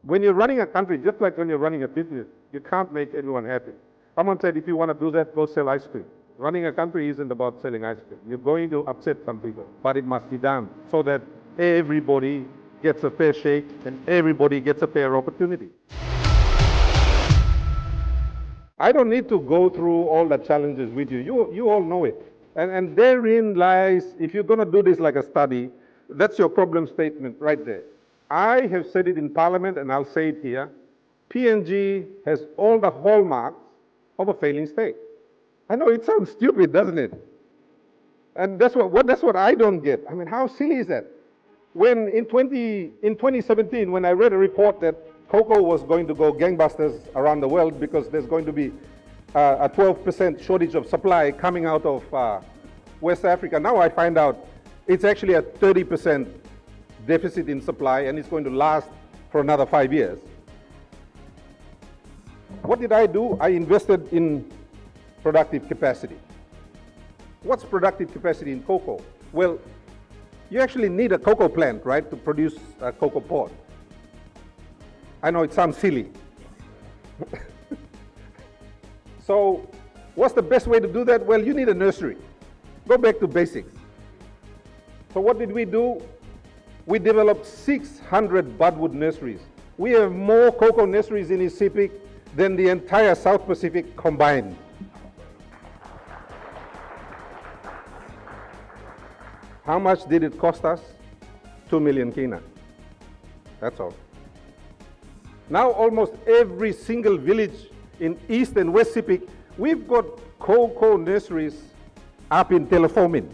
When you're running a country, just like when you're running a business, you can't make everyone happy. Someone said, if you want to do that, go sell ice cream. Running a country isn't about selling ice cream. You're going to upset some people, but it must be done so that everybody gets a fair shake and everybody gets a fair opportunity. I don't need to go through all the challenges with you. You all know it. And therein lies, if you're going to do this like a study, that's your problem statement right there. I have said it in Parliament and I'll say it here. PNG has all the hallmarks of a failing state. I know it sounds stupid, doesn't it? And that's what I don't get. I mean, how silly is that? When in 2017, when I read a report that cocoa was going to go gangbusters around the world because there's going to be a 12% shortage of supply coming out of West Africa, now I find out it's actually a 30% deficit in supply and it's going to last for another 5 years. What did I do? I invested in productive capacity. What's productive capacity in cocoa? Well, you actually need a cocoa plant, right, to produce a cocoa pod. I know it sounds silly. So what's the best way to do that? Well, you need a nursery. Go back to basics. So what did we do? We developed 600 budwood nurseries. We have more cocoa nurseries in East Sepik than the entire South Pacific combined. How much did it cost us? 2 million kina. That's all. Now almost every single village in East and West Sepik, we've got cocoa nurseries up in Telefomin.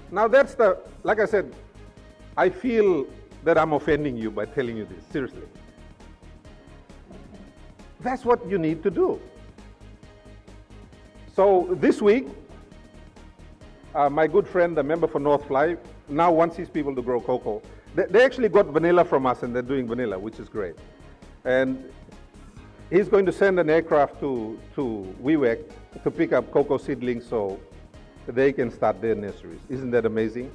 Now that's like I said, I feel that I'm offending you by telling you this, seriously. That's what you need to do. So this week, my good friend, the member for North Fly, now wants his people to grow cocoa. They actually got vanilla from us and they're doing vanilla, which is great. And he's going to send an aircraft to Wewak to pick up cocoa seedlings so they can start their nurseries. Isn't that amazing?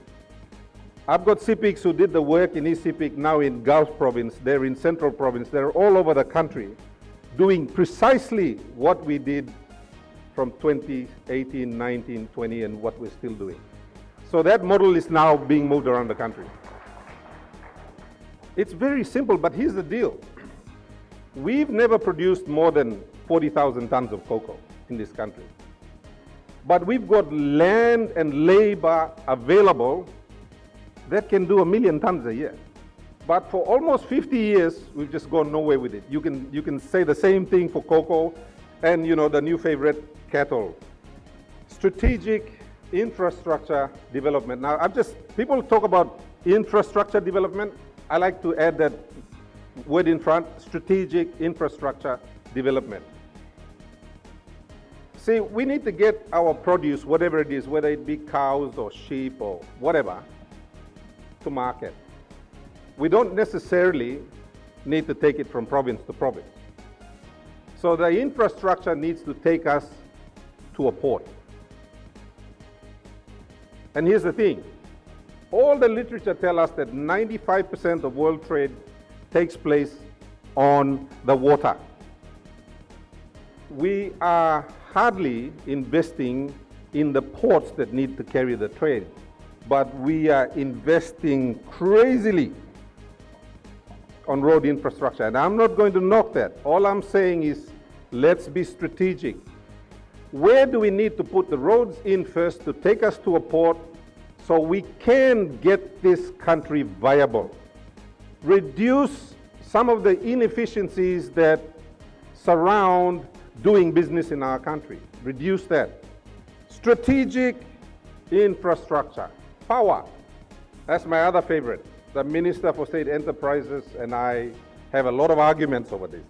I've got Sepiks who did the work in East Sepik, now in Gulf Province, they're in Central Province, they're all over the country doing precisely what we did from 2018, 19, 20, and what we're still doing. So that model is now being moved around the country. It's very simple, but here's the deal. We've never produced more than 40,000 tons of cocoa in this country. But we've got land and labor available that can do 1 million tons a year. But for almost 50 years, we've just gone nowhere with it. You can say the same thing for cocoa and, you know, the new favorite, cattle. Strategic infrastructure development. Now, people talk about infrastructure development. I like to add that word in front, strategic infrastructure development. See, we need to get our produce, whatever it is, whether it be cows or sheep or whatever, to market. We don't necessarily need to take it from province to province. So the infrastructure needs to take us to a port. And here's the thing. All the literature tells us that 95% of world trade takes place on the water. We are hardly investing in the ports that need to carry the trade, but we are investing crazily on road infrastructure. And I'm not going to knock that. All I'm saying is, let's be strategic. Where do we need to put the roads in first to take us to a port so we can get this country viable? Reduce some of the inefficiencies that surround doing business in our country. Reduce that. Strategic infrastructure. Power. That's my other favorite. The Minister for State Enterprises and I have a lot of arguments over this.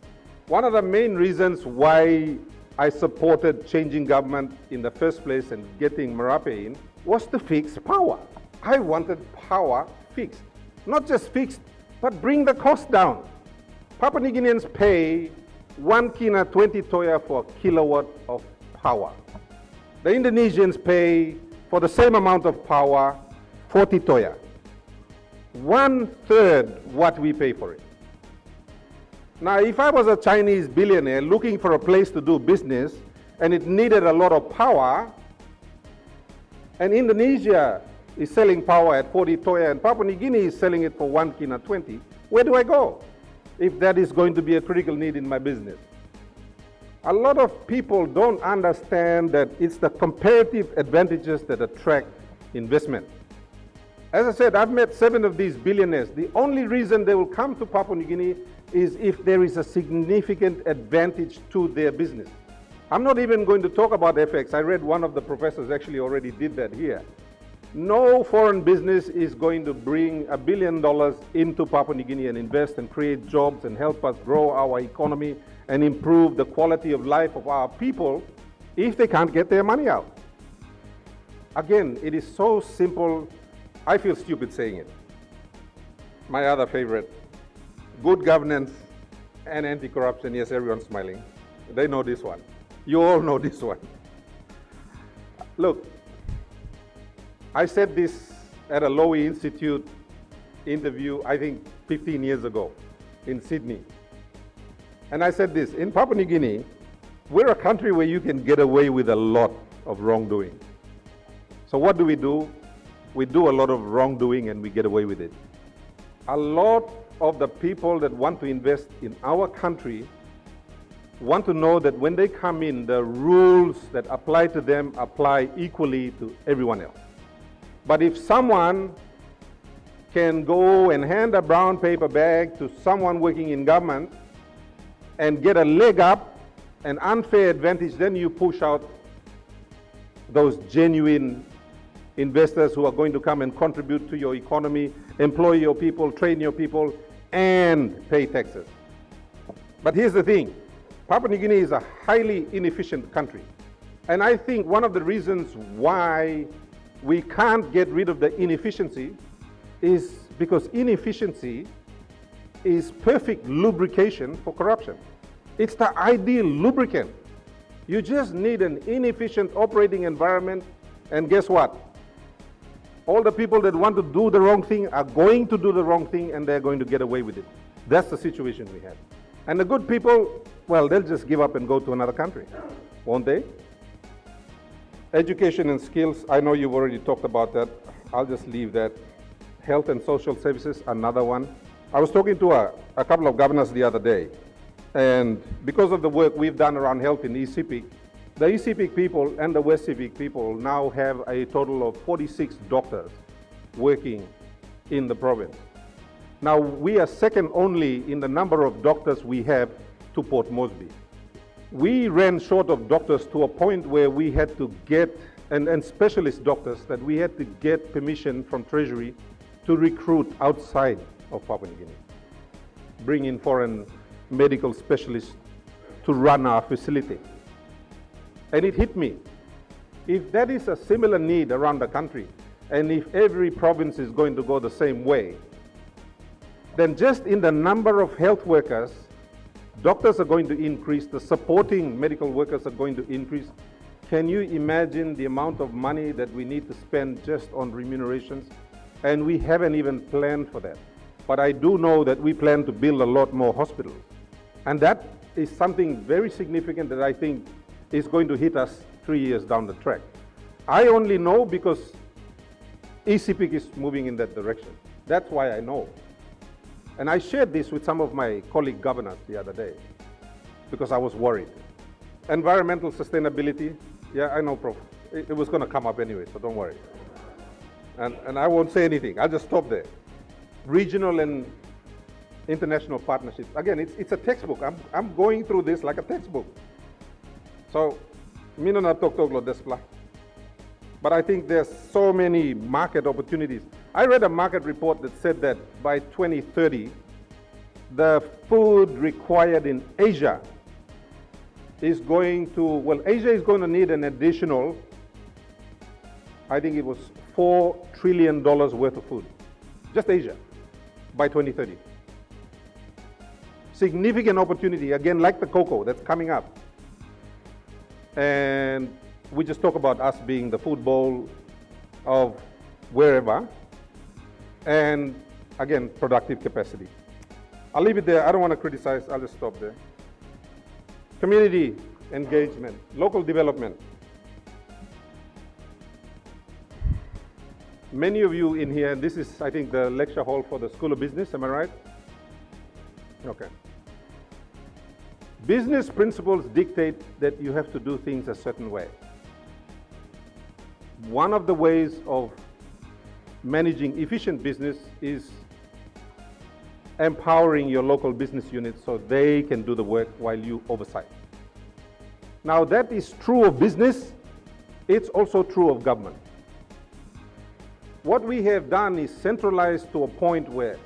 One of the main reasons why I supported changing government in the first place and getting Marape in was to fix power. I wanted power fixed. Not just fixed, but bring the cost down. Papua New Guineans pay 1 kina 20 toya for a kilowatt of power. The Indonesians pay for the same amount of power 40 toya. 1/3 what we pay for it. Now, if I was a Chinese billionaire looking for a place to do business and it needed a lot of power, and Indonesia is selling power at 40 toya and Papua New Guinea is selling it for 1 kina 20, where do I go if that is going to be a critical need in my business? A lot of people don't understand that it's the comparative advantages that attract investment. As I said, I've met 7 of these billionaires. The only reason they will come to Papua New Guinea is if there is a significant advantage to their business. I'm not even going to talk about FX. I read one of the professors actually already did that here. No foreign business is going to bring $1 billion into Papua New Guinea and invest and create jobs and help us grow our economy and improve the quality of life of our people if they can't get their money out. Again, it is so simple. I feel stupid saying it. My other favorite, good governance and anti-corruption. Yes, everyone's smiling. They know this one. You all know this one. Look, I said this at a Lowy Institute interview, I think 15 years ago in Sydney. And I said this, in Papua New Guinea, we're a country where you can get away with a lot of wrongdoing. So what do? We do a lot of wrongdoing and we get away with it. A lot of the people that want to invest in our country want to know that when they come in, the rules that apply to them apply equally to everyone else. But if someone can go and hand a brown paper bag to someone working in government and get a leg up, an unfair advantage, then you push out those genuine investors who are going to come and contribute to your economy, employ your people, train your people, and pay taxes. But here's the thing, Papua New Guinea is a highly inefficient country. And I think one of the reasons why we can't get rid of the inefficiency is because inefficiency is perfect lubrication for corruption. It's the ideal lubricant. You just need an inefficient operating environment, and guess what? All the people that want to do the wrong thing are going to do the wrong thing, and they're going to get away with it. That's the situation we have. And the good people, well, they'll just give up and go to another country, won't they? Education and skills, I know you've already talked about that. I'll just leave that. Health and social services, another one. I was talking to a couple of governors the other day, and because of the work we've done around health in East Sepik, the East Sepik people and the West Sepik people now have a total of 46 doctors working in the province. Now, we are second only in the number of doctors we have to Port Moresby. We ran short of doctors to a point where we had to get, and specialist doctors, that we had to get permission from Treasury to recruit outside of Papua New Guinea. Bring in foreign medical specialists to run our facility. And it hit me. If that is a similar need around the country, and if every province is going to go the same way, then just in the number of health workers, doctors are going to increase, the supporting medical workers are going to increase. Can you imagine the amount of money that we need to spend just on remunerations? And we haven't even planned for that. But I do know that we plan to build a lot more hospitals. And that is something very significant that I think is going to hit us 3 years down the track. I only know because East Sepik is moving in that direction. That's why I know. And I shared this with some of my colleague governors the other day because I was worried. Environmental sustainability, yeah, I know, Prof. It was going to come up anyway, so don't worry. And I won't say anything. I'll just stop there. Regional and international partnerships. Again, it's a textbook. I'm going through this like a textbook. So, mino na tok lo despla. But I think there's so many market opportunities. I read a market report that said that by 2030, the food required in Asia is going to, well, Asia is going to need an additional, I think it was $4 trillion worth of food. Just Asia, by 2030. Significant opportunity, again, like the cocoa that's coming up. And we just talk about us being the food bowl of wherever. And again, productive capacity. I'll leave it there. I don't want to criticize. I'll just stop there. Community engagement, local development. Many of you in here, this is, I think, the lecture hall for the School of Business, am I right? Okay. Business principles dictate that you have to do things a certain way. One of the ways of managing efficient business is empowering your local business units so they can do the work while you oversight. Now that is true of business, it's also true of government. What we have done is centralized to a point where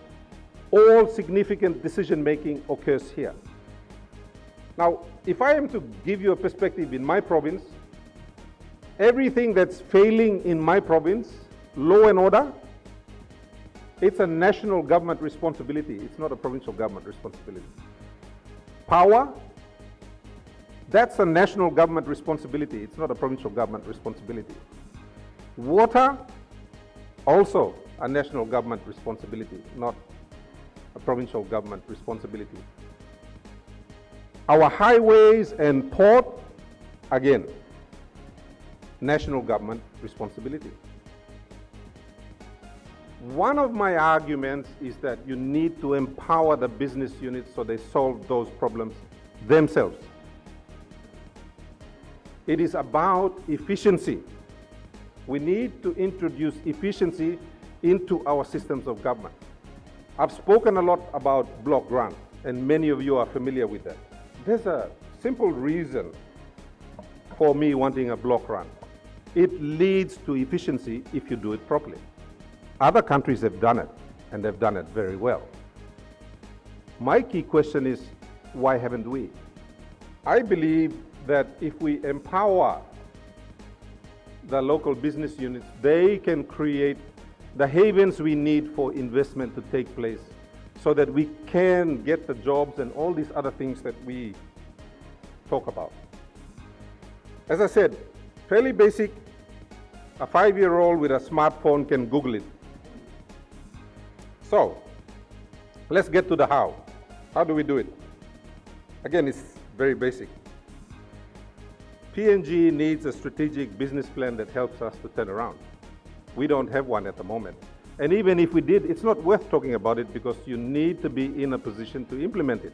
all significant decision making occurs here. Now, if I am to give you a perspective in my province, everything that's failing in my province, law and order, it's a national government responsibility. It's not a provincial government responsibility. Power, that's a national government responsibility. It's not a provincial government responsibility. Water, also a national government responsibility, not a provincial government responsibility. Our highways and port, again, national government responsibility. One of my arguments is that you need to empower the business units so they solve those problems themselves. It is about efficiency. We need to introduce efficiency into our systems of government. I've spoken a lot about block grant, and many of you are familiar with that. There's a simple reason for me wanting a block grant. It leads to efficiency if you do it properly. Other countries have done it, and they've done it very well. My key question is, why haven't we? I believe that if we empower the local business units, they can create the havens we need for investment to take place so that we can get the jobs and all these other things that we talk about. As I said, fairly basic. A 5-year-old with a smartphone can Google it. So, let's get to the how. How do we do it? Again, it's very basic. PNG needs a strategic business plan that helps us to turn around. We don't have one at the moment. And even if we did, it's not worth talking about it because you need to be in a position to implement it.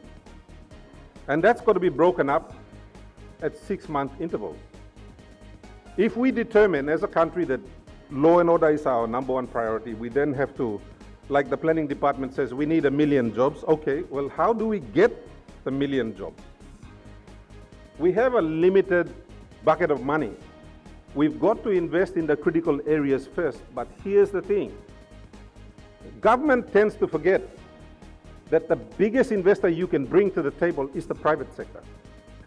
And that's got to be broken up at 6-month intervals. If we determine as a country that law and order is our #1 priority, we then have to, like the planning department says, we need 1 million jobs. Okay, well, how do we get the 1 million jobs? We have a limited bucket of money. We've got to invest in the critical areas first, but here's the thing. Government tends to forget that the biggest investor you can bring to the table is the private sector.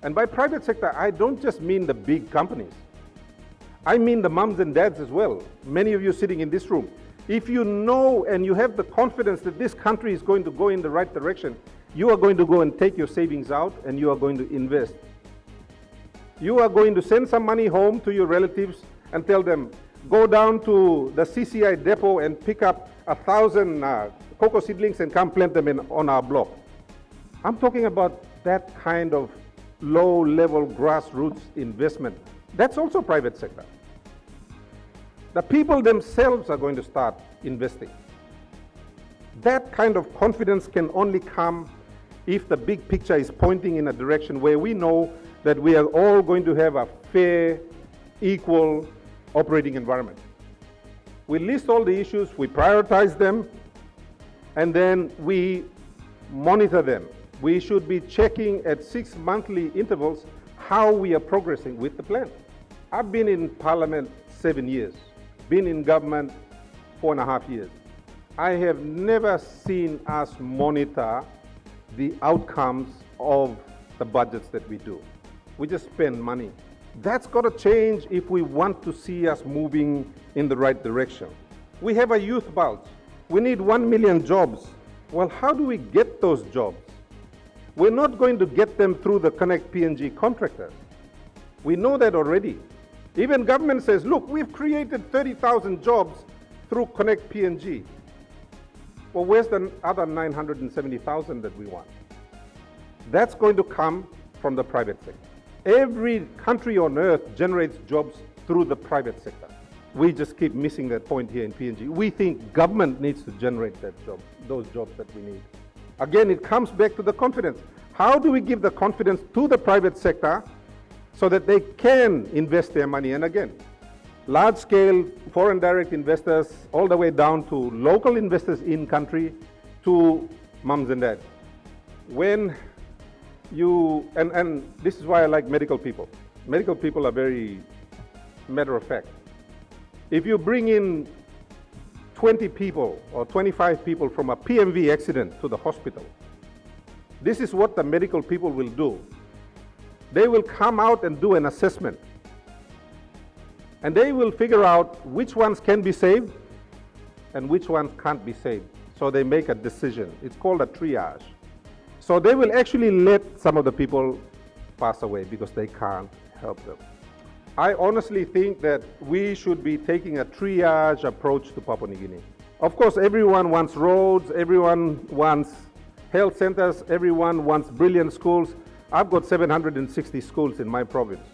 And by private sector, I don't just mean the big companies. I mean the mums and dads as well. Many of you sitting in this room. If you know and you have the confidence that this country is going to go in the right direction, you are going to go and take your savings out and you are going to invest. You are going to send some money home to your relatives and tell them, go down to the CCI depot and pick up 1,000 cocoa seedlings and come plant them on our block. I'm talking about that kind of low-level grassroots investment. That's also private sector. The people themselves are going to start investing. That kind of confidence can only come if the big picture is pointing in a direction where we know that we are all going to have a fair, equal operating environment. We list all the issues, we prioritize them, and then we monitor them. We should be checking at 6 monthly intervals how we are progressing with the plan. I've been in Parliament 7 years, been in government 4.5 years. I have never seen us monitor the outcomes of the budgets that we do. We just spend money. That's got to change if we want to see us moving in the right direction. We have a youth bulge. We need 1 million jobs. Well, how do we get those jobs? We're not going to get them through the Connect PNG contractors. We know that already. Even government says, look, we've created 30,000 jobs through Connect PNG. Well, where's the other 970,000 that we want? That's going to come from the private sector. Every country on earth generates jobs through the private sector. We just keep missing that point here in PNG. We think government needs to generate those jobs that we need. Again, it comes back to the confidence. How do we give the confidence to the private sector so that they can invest their money? And again, large-scale foreign direct investors, all the way down to local investors in country, to mums and dads. When you, and this is why I like medical people. Medical people are very matter of fact. If you bring in 20 people or 25 people from a PMV accident to the hospital, this is what the medical people will do. They will come out and do an assessment. And they will figure out which ones can be saved and which ones can't be saved. So they make a decision. It's called a triage. So they will actually let some of the people pass away because they can't help them. I honestly think that we should be taking a triage approach to Papua New Guinea. Of course, everyone wants roads, everyone wants health centers, everyone wants brilliant schools. I've got 760 schools in my province.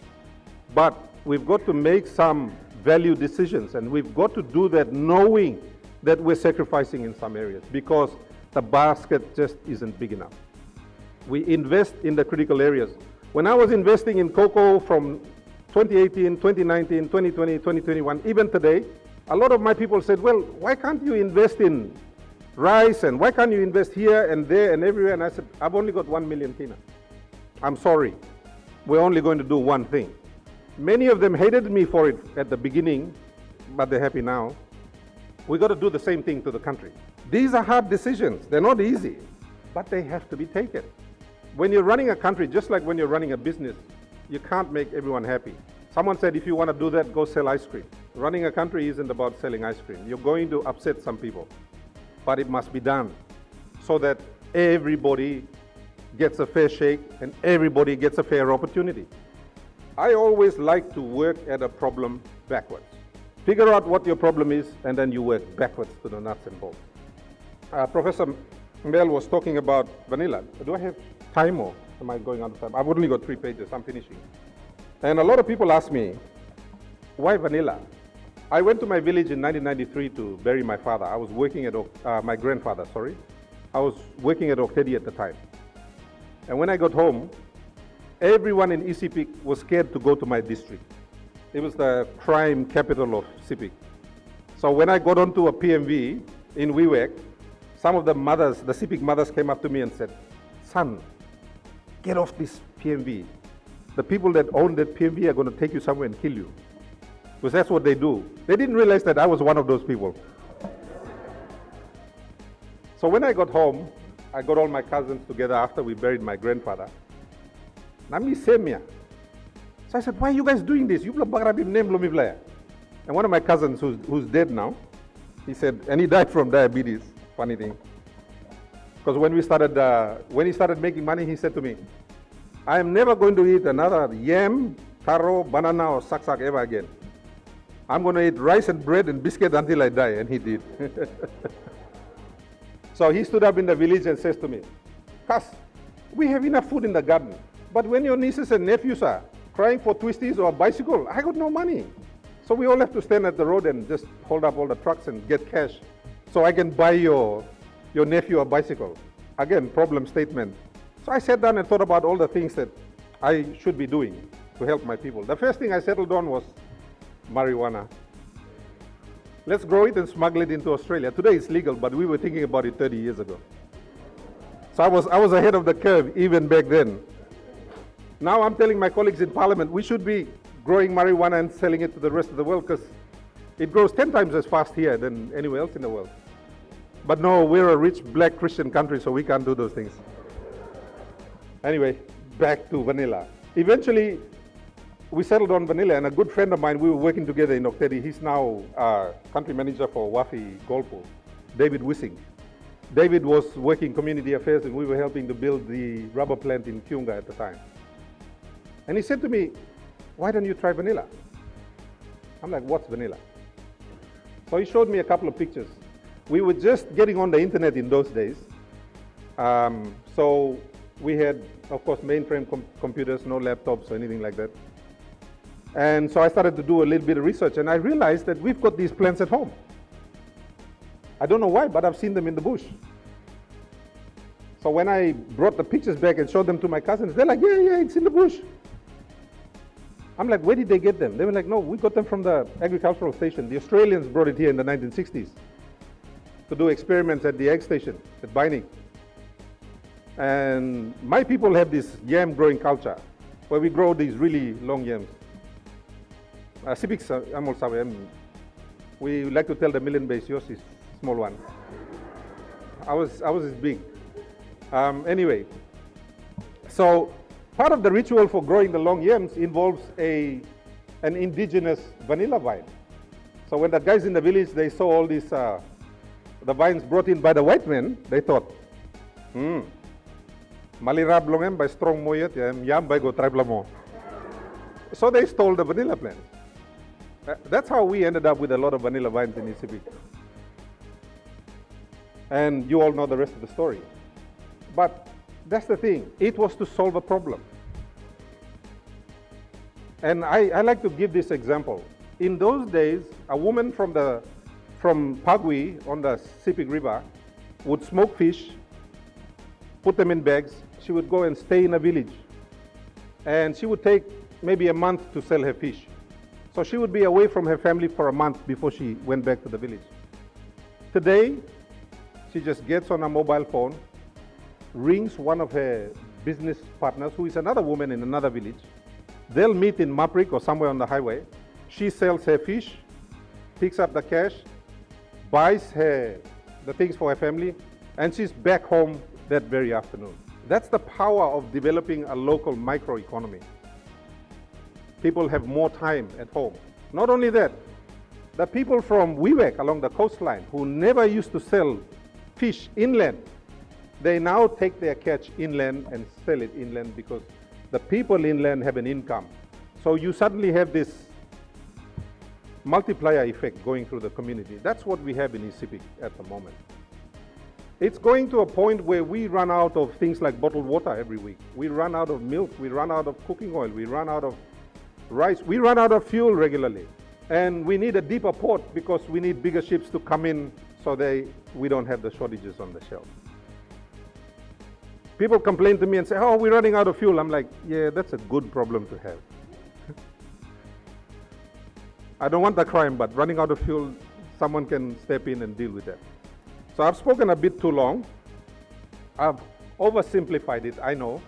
But we've got to make some value decisions, and we've got to do that knowing that we're sacrificing in some areas because the basket just isn't big enough. We invest in the critical areas. When I was investing in cocoa from 2018, 2019, 2020, 2021, even today, a lot of my people said, well, why can't you invest in rice and why can't you invest here and there and everywhere? And I said, I've only got 1 million kina. I'm sorry, we're only going to do one thing. Many of them hated me for it at the beginning, but they're happy now. We got to do the same thing to the country. These are hard decisions. They're not easy, but they have to be taken. When you're running a country, just like when you're running a business, you can't make everyone happy. Someone said, if you want to do that, go sell ice cream. Running a country isn't about selling ice cream. You're going to upset some people, but it must be done so that everybody gets a fair shake and everybody gets a fair opportunity. I always like to work at a problem backwards. Figure out what your problem is and then you work backwards to the nuts and bolts. Professor Mel was talking about vanilla. Do I have time or am I going out of time? I've only got 3 pages, I'm finishing. And a lot of people ask me, why vanilla? I went to my village in 1993 to bury my father. I was working at, my grandfather, sorry. I was working at Oktedi at the time. And when I got home, everyone in East Sepik was scared to go to my district. It was the crime capital of Sepik. So when I got onto a PMV in Wewak, some of the mothers, the Sepik mothers came up to me and said, son, get off this PMV. The people that own that PMV are going to take you somewhere and kill you. Because that's what they do. They didn't realize that I was one of those people. So when I got home, I got all my cousins together after we buried my grandfather. Nami semia. So I said, why are you guys doing this? You and one of my cousins who's dead now, he said, and he died from diabetes, funny thing. Because when he started making money, he said to me, I am never going to eat another yam, taro, banana, or sak ever again. I'm going to eat rice and bread and biscuit until I die, and he did. So he stood up in the village and says to me, Kas, we have enough food in the garden, but when your nieces and nephews are crying for twisties or a bicycle, I got no money. So we all have to stand at the road and just hold up all the trucks and get cash so I can buy your nephew a bicycle. Again, problem statement. So I sat down and thought about all the things that I should be doing to help my people. The first thing I settled on was marijuana. Let's grow it and smuggle it into Australia. Today it's legal, but we were thinking about it 30 years ago. So I was ahead of the curve even back then. Now I'm telling my colleagues in Parliament, we should be growing marijuana and selling it to the rest of the world because it grows 10 times as fast here than anywhere else in the world. But no, we're a rich black Christian country, so we can't do those things. Anyway, back to vanilla. Eventually, we settled on vanilla, and a good friend of mine, we were working together in Oktedi. He's now country manager for Wafi Golpo, David Wissing. David was working community affairs, and we were helping to build the rubber plant in Kiunga at the time. And he said to me, why don't you try vanilla? I'm like, what's vanilla? So he showed me a couple of pictures. We were just getting on the internet in those days. So we had, of course, mainframe computers, no laptops or anything like that. And so I started to do a little bit of research, and I realized that we've got these plants at home. I don't know why, but I've seen them in the bush. So when I brought the pictures back and showed them to my cousins, they're like, yeah, it's in the bush. I'm like, where did they get them? They were like, no, we got them from the agricultural station. The Australians brought it here in the 1960s to do experiments at the egg station at Bainik. And my people have this yam growing culture where we grow these really long yams. Sepik amal sawe. We like to tell the million base, yours is small one. Ours is big. Anyway, so part of the ritual for growing the long yams involves an indigenous vanilla vine. So when the guys in the village, they saw all these, the vines brought in by the white men, they thought, malirab long by strong moyet, yam by go tribe mo. So they stole the vanilla plant. That's how we ended up with a lot of vanilla vines in East Sepik. And you all know the rest of the story. But that's the thing, it was to solve a problem. And I like to give this example. In those days, a woman from Pagui on the Sepik River would smoke fish, put them in bags. She would go and stay in a village. And she would take maybe a month to sell her fish. So she would be away from her family for a month before she went back to the village. Today, she just gets on a mobile phone, rings one of her business partners, who is another woman in another village. They'll meet in Maprik or somewhere on the highway. She sells her fish, picks up the cash, buys the things for her family, and she's back home that very afternoon. That's the power of developing a local microeconomy. People have more time at home. Not only that, the people from Wewak along the coastline who never used to sell fish inland, they now take their catch inland and sell it inland because the people inland have an income. So you suddenly have this multiplier effect going through the community. That's what we have in East Sepik at the moment. It's going to a point where we run out of things like bottled water every week. We run out of milk, we run out of cooking oil, we run out of rice, we run out of fuel regularly. And we need a deeper port because we need bigger ships to come in so we don't have the shortages on the shelf. People complain to me and say, oh, we're running out of fuel. I'm like, yeah, that's a good problem to have. I don't want the crime, but running out of fuel, someone can step in and deal with that. So I've spoken a bit too long. I've oversimplified it, I know.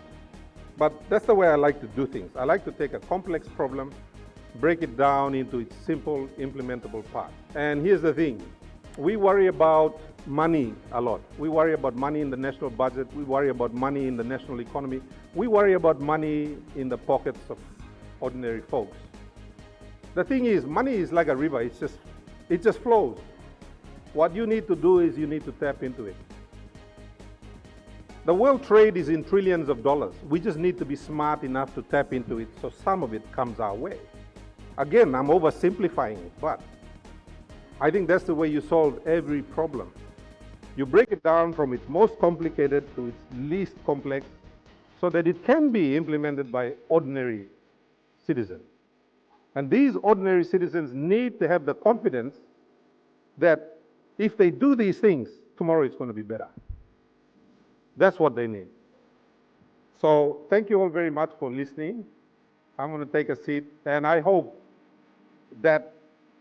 But that's the way I like to do things. I like to take a complex problem, break it down into its simple, implementable parts. And here's the thing. We worry about money a lot. We worry about money in the national budget. We worry about money in the national economy. We worry about money in the pockets of ordinary folks. The thing is, money is like a river. It just flows. What you need to do is you need to tap into it. The world trade is in trillions of dollars. We just need to be smart enough to tap into it so some of it comes our way. Again, I'm oversimplifying it, but I think that's the way you solve every problem. You break it down from its most complicated to its least complex so that it can be implemented by ordinary citizens. And these ordinary citizens need to have the confidence that if they do these things, tomorrow it's going to be better. That's what they need. So thank you all very much for listening. I'm going to take a seat, and I hope that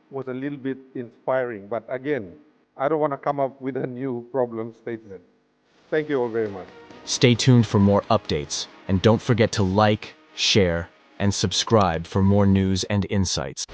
was a little bit inspiring. But again, I don't want to come up with a new problem statement. Thank you all very much. Stay tuned for more updates, and don't forget to like, share, and subscribe for more news and insights.